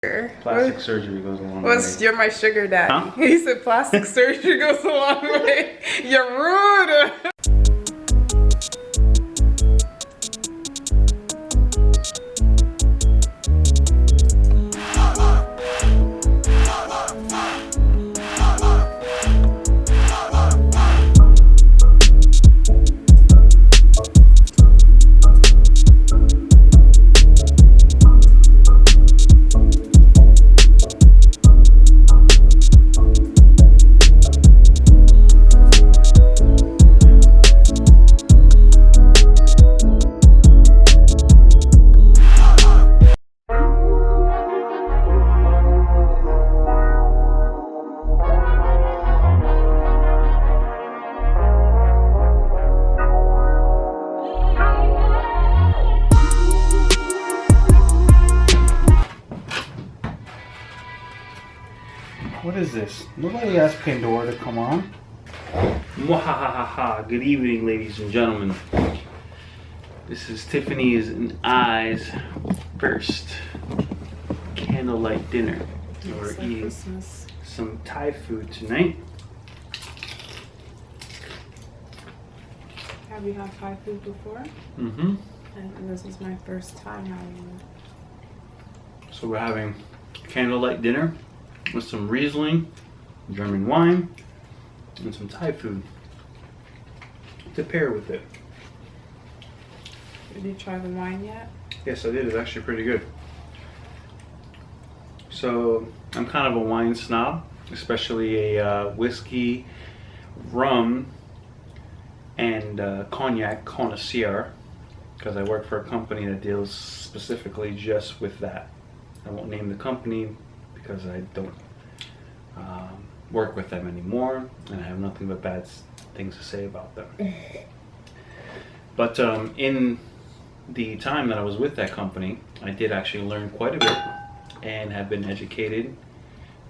Plastic surgery goes a long way. You're my sugar daddy. Huh? He said plastic surgery goes a long way. You're rude. What is this? Nobody asked Pandora to come on. Mwahahaha. Good evening, ladies and gentlemen. This is Tiffany's and I's first candlelight dinner. We're eating Christmas. some Thai food tonight. Have you had Thai food before? Mm-hmm. And this is my first time having it. So we're having candlelight dinner with some Riesling, German wine, and some Thai food to pair with it. Did you try the wine yet? Yes, I did. It's actually pretty good. So I'm kind of a wine snob, especially a whiskey, rum, and cognac connoisseur, because I work for a company that deals specifically just with that. I won't name the company because I don't work with them anymore, and I have nothing but bad things to say about them. But in the time that I was with that company, I did actually learn quite a bit and have been educated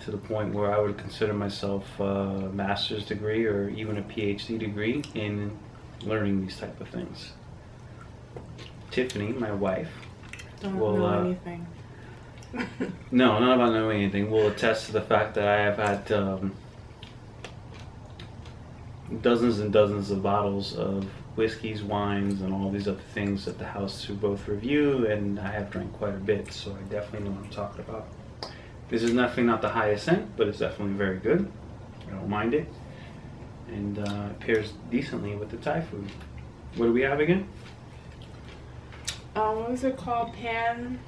to the point where I would consider myself a master's degree or even a PhD degree in learning these type of things. Tiffany, my wife, Don't will know anything. no, not about knowing anything. Will attest to the fact that I have had dozens and dozens of bottles of whiskeys, wines, and all these other things at the house to both review, and I have drank quite a bit, so I definitely know what I'm talking about. This is definitely not the highest end, but it's definitely very good. I don't mind it, and it pairs decently with the Thai food. What do we have again? What is it called? Pad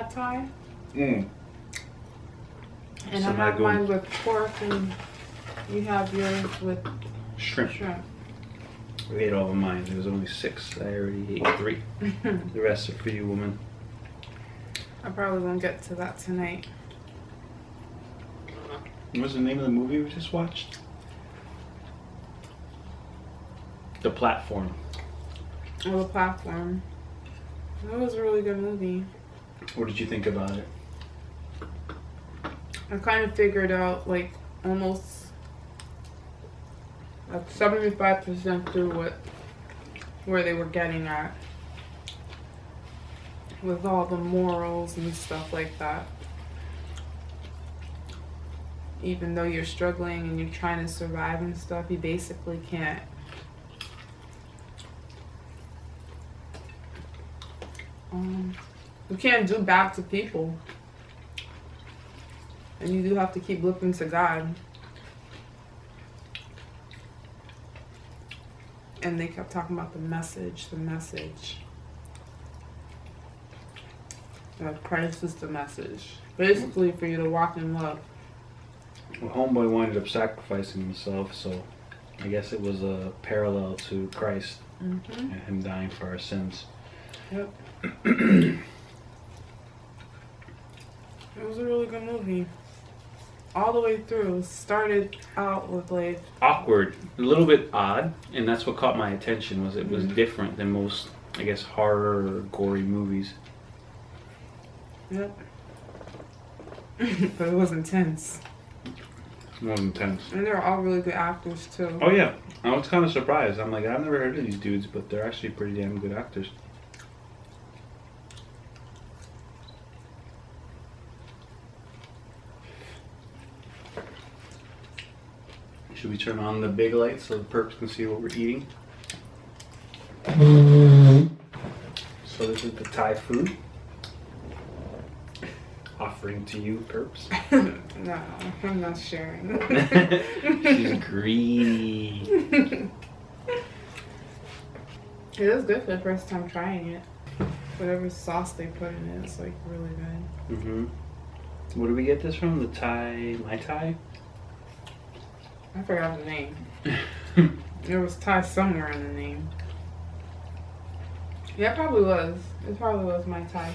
Thai? Mm. And Some I have ragu. mine with pork, and you have yours with Shrimp. shrimp. We ate all of mine. There was only 6. I already ate 3. The rest are for you, woman. I probably won't get to that tonight. What was the name of the movie we just watched? The Platform. Oh, The Platform. That was a really good movie. What did you think about it? I kind of figured out, like, almost like 75% through where they were getting at with all the morals and stuff like that. Even though you're struggling and you're trying to survive and stuff, you basically can't. You can't do bad to people. And you do have to keep looking to God. And they kept talking about the message. That Christ is the message. Basically for you to walk in love. Well, homeboy wound up sacrificing himself, so I guess it was a parallel to Christ and him dying for our sins. Yep. It was a really good movie. All the way through. Started out with like Awkward, a little bit odd, and that's what caught my attention. Was it was different than most, I guess, horror or gory movies. Yep. But it was intense. It's more intense. And they're all really good actors too. Oh yeah, I was kind of surprised. I'm like, I've never heard of these dudes, but they're actually pretty damn good actors. Should we turn on the big light so the perps can see what we're eating? So this is the Thai food. Offering to you, perps. No, I'm not sharing. She's greedy. It is good for the first time trying it. Whatever sauce they put in it, it's like really good. Mm-hmm. Where did we get this from? The Thai, my Thai? I forgot the name. There was Thai somewhere in the name. Yeah, it probably was. It probably was my Thai.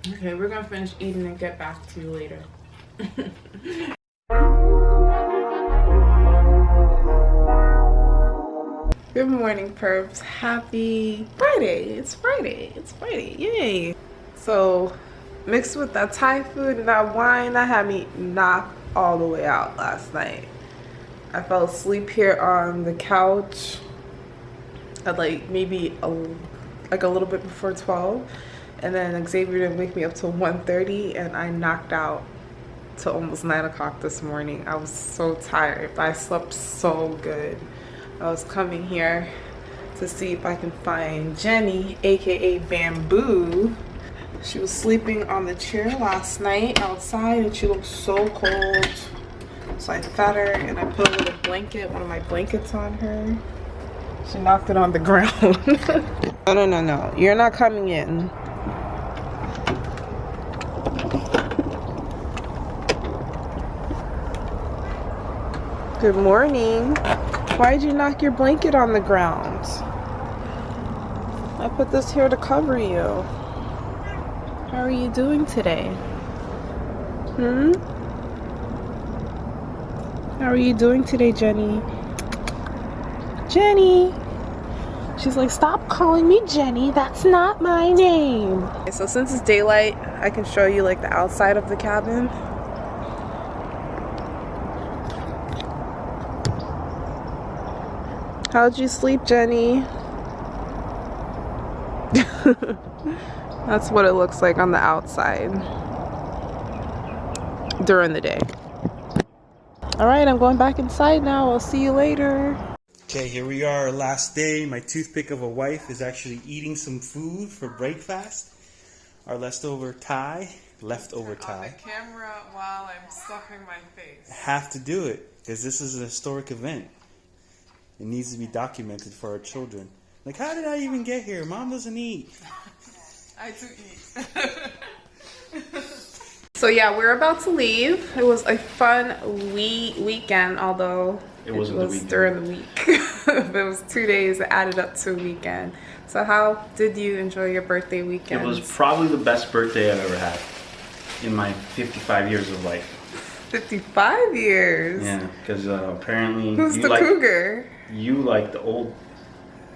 Okay, we're gonna finish eating and get back to you later. Good morning, perps. Happy Friday. It's Friday. It's Friday. Yay. So, mixed with that Thai food and that wine, that had me knocked all the way out last night. I fell asleep here on the couch at like maybe a little bit before 12. And then Xavier didn't wake me up till 1:30, and I knocked out till almost 9 o'clock this morning. I was so tired, but I slept so good. I was coming here to see if I can find Jenny, aka Bamboo. She was sleeping on the chair last night outside, and she looked so cold. So I fed her, and I put a little blanket, one of my blankets on her. She knocked it on the ground. No. You're not coming in. Good morning. Why'd you knock your blanket on the ground? I put this here to cover you. How are you doing today? How are you doing today, Jenny? Jenny! She's like, stop calling me Jenny. That's not my name. Okay, so since it's daylight, I can show you like the outside of the cabin. How'd you sleep, Jenny? That's what it looks like on the outside during the day. All right, I'm going back inside now. I'll see you later. Okay, here we are, last day. My toothpick of a wife is actually eating some food for breakfast. Our leftover Thai. On the camera while I'm stuffing my face. I have to do it because this is a historic event. It needs to be documented for our children. Like, how did I even get here? Mom doesn't eat. I do eat. So yeah, we're about to leave. It was a fun weekend, although it was during the week. It was 2 days that added up to a weekend. So how did you enjoy your birthday weekend? It was probably the best birthday I've ever had in my 55 years of life. 55 years? Yeah, because apparently... Who's the cougar? You like the old...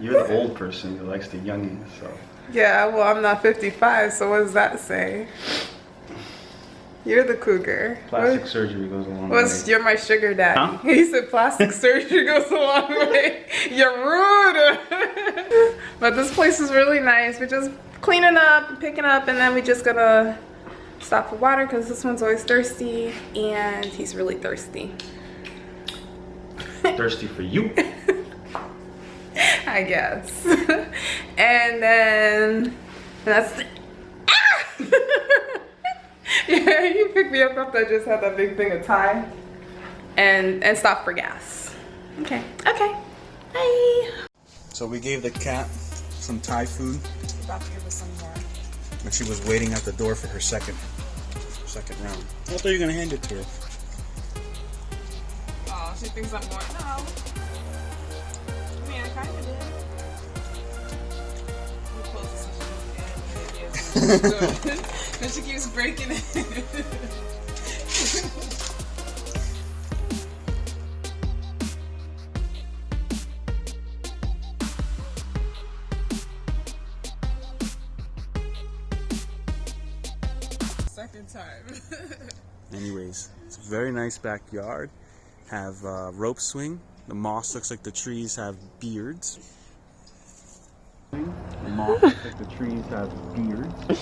You're the old person who likes the youngins, so... Yeah, well, I'm not 55, so what does that say? You're the cougar. Plastic surgery goes a long way. You're my sugar daddy. Huh? He said plastic surgery goes a long way. You're rude. But this place is really nice. We're just cleaning up and picking up, and then we're just gonna stop for water because this one's always thirsty, and he's really thirsty. Thirsty for you. I guess. And then that's it. Yeah, you picked me up after I just had that big thing of Thai and stop for gas. Okay. Bye. So we gave the cat some Thai food. About to give us some more. But she was waiting at the door for her second round. I thought you were gonna hand it to her. Oh, she thinks I'm more. No. I mean, I kind of did. Let me close this again. Then she keeps breaking it. Second time. Anyways, it's a very nice backyard. Have rope swing. The moss looks like the trees have beards. The moss looks like the trees have beards.